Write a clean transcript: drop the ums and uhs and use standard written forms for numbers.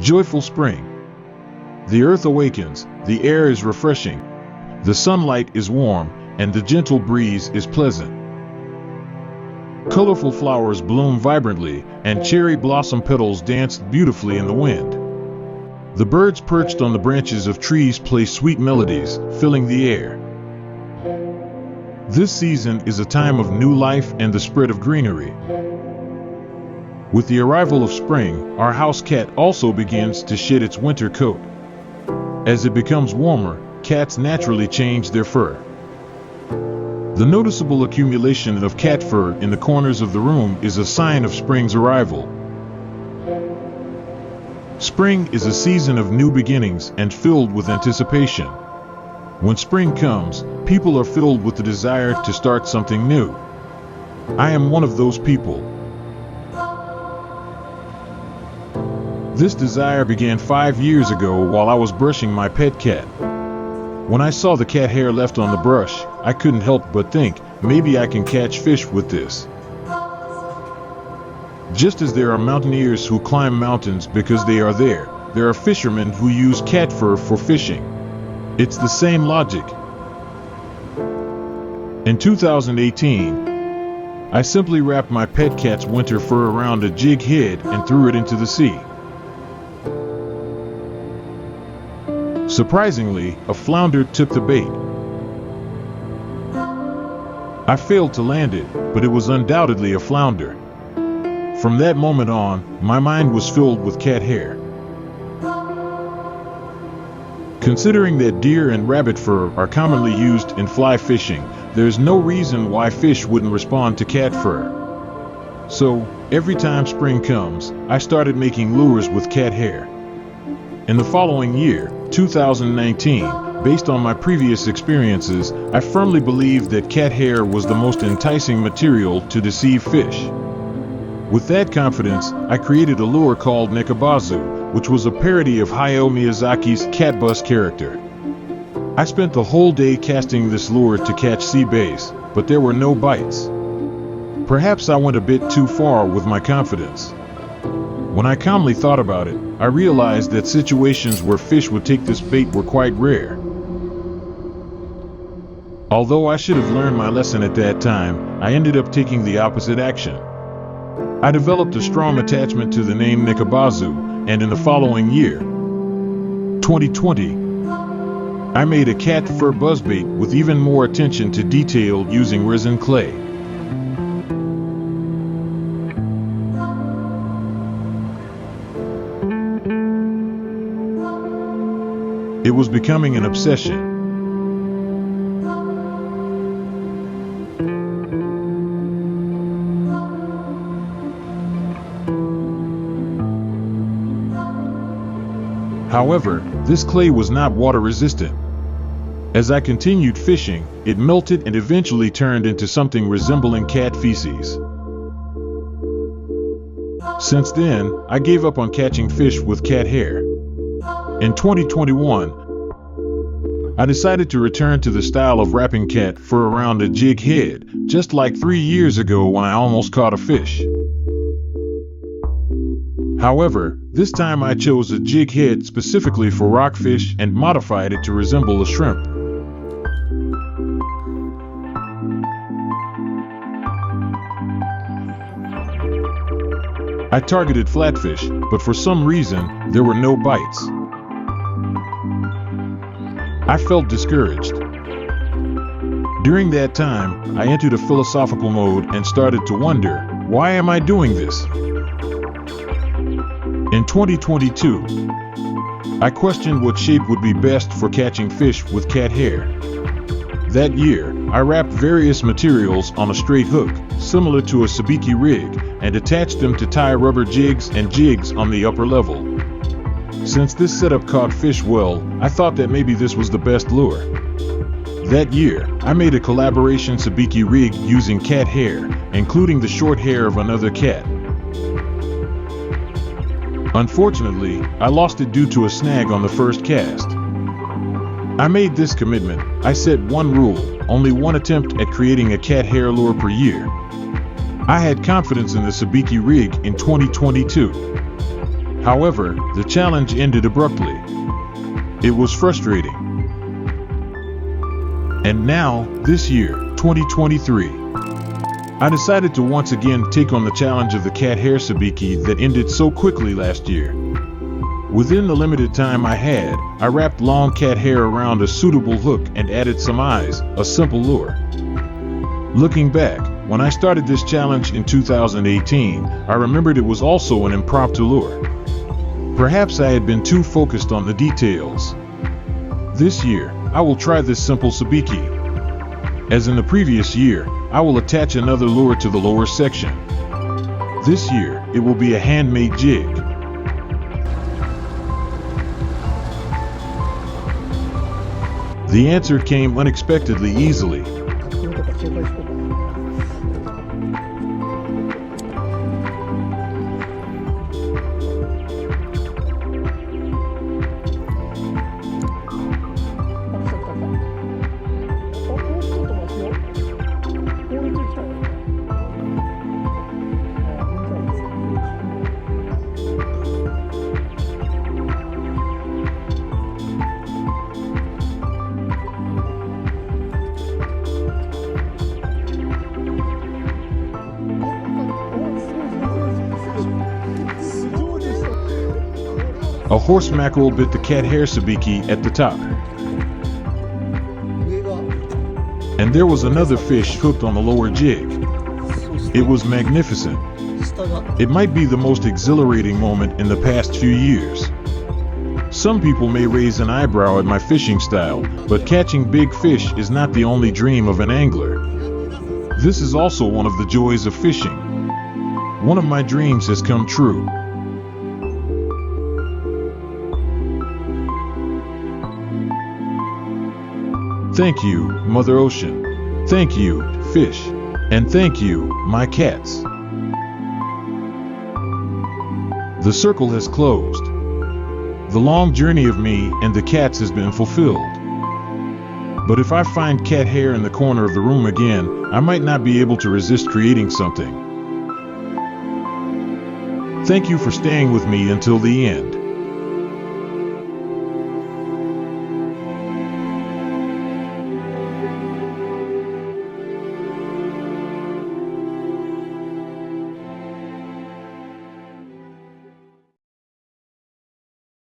Joyful spring. The earth awakens, the air is refreshing, the sunlight is warm, and the gentle breeze is pleasant. Colorful flowers bloom vibrantly, and cherry blossom petals dance beautifully in the wind. The birds perched on the branches of trees play sweet melodies, filling the air. This season is a time of new life and the spread of greenery. With the arrival of spring, our house cat also begins to shed its winter coat. As it becomes warmer, cats naturally change their fur. The noticeable accumulation of cat fur in the corners of the room is a sign of spring's arrival. Spring is a season of new beginnings and filled with anticipation. When spring comes, people are filled with the desire to start something new. I am one of those people. This desire began 5 years ago while I was brushing my pet cat. When I saw the cat hair left on the brush, I couldn't help but think, maybe I can catch fish with this. Just as there are mountaineers who climb mountains because they are there are fishermen who use cat fur for fishing. It's the same logic. In 2018, I simply wrapped my pet cat's winter fur around a jig head and threw it into the sea. Surprisingly, a flounder took the bait. I failed to land it, but it was undoubtedly a flounder. From that moment on, my mind was filled with cat hair. Considering that deer and rabbit fur are commonly used in fly fishing, there's no reason why fish wouldn't respond to cat fur. So, every time spring comes, I started making lures with cat hair. In the following year, 2019, based on my previous experiences, I firmly believed that cat hair was the most enticing material to deceive fish. With that confidence, I created a lure called Nekabazu, which was a parody of Hayao Miyazaki's Cat Bus character. I spent the whole day casting this lure to catch sea bass, but there were no bites. Perhaps I went a bit too far with my confidence. When I calmly thought about it, I realized that situations where fish would take this bait were quite rare. Although I should have learned my lesson at that time, I ended up taking the opposite action. I developed a strong attachment to the name Nekabazu, and in the following year, 2020, I made a cat fur buzzbait with even more attention to detail using resin clay. It was becoming an obsession. However, this clay was not water resistant. As I continued fishing, it melted and eventually turned into something resembling cat feces. Since then, I gave up on catching fish with cat hair. In 2021, I decided to return to the style of wrapping cat fur around a jig head, just like 3 years ago when I almost caught a fish. However, this time I chose a jig head specifically for rockfish and modified it to resemble a shrimp. I targeted flatfish, but for some reason, there were no bites. I felt discouraged. During that time, I entered a philosophical mode and started to wonder, why am I doing this? In 2022, I questioned what shape would be best for catching fish with cat hair. That year, I wrapped various materials on a straight hook, similar to a sabiki rig, and attached them to tie rubber jigs and jigs on the upper level. Since this setup caught fish well, I thought that maybe this was the best lure. That year, I made a collaboration sabiki rig using cat hair, including the short hair of another cat. Unfortunately, I lost it due to a snag on the first cast. I made this commitment. I set one rule, only one attempt at creating a cat hair lure per year. I had confidence in the sabiki rig in 2022. However, the challenge ended abruptly. It was frustrating. And now, this year, 2023, I decided to once again take on the challenge of the cat hair sabiki that ended so quickly last year. Within the limited time I had, I wrapped long cat hair around a suitable hook and added some eyes, a simple lure. Looking back, when I started this challenge in 2018, I remembered it was also an impromptu lure. Perhaps I had been too focused on the details. This year, I will try this simple sabiki. As in the previous year, I will attach another lure to the lower section. This year, it will be a handmade jig. The answer came unexpectedly easily. A horse mackerel bit the cat hair sabiki at the top. And there was another fish hooked on the lower jig. It was magnificent. It might be the most exhilarating moment in the past few years. Some people may raise an eyebrow at my fishing style, but catching big fish is not the only dream of an angler. This is also one of the joys of fishing. One of my dreams has come true. Thank you, Mother Ocean. Thank you, fish. And thank you, my cats. The circle has closed. The long journey of me and the cats has been fulfilled. But if I find cat hair in the corner of the room again, I might not be able to resist creating something. Thank you for staying with me until the end.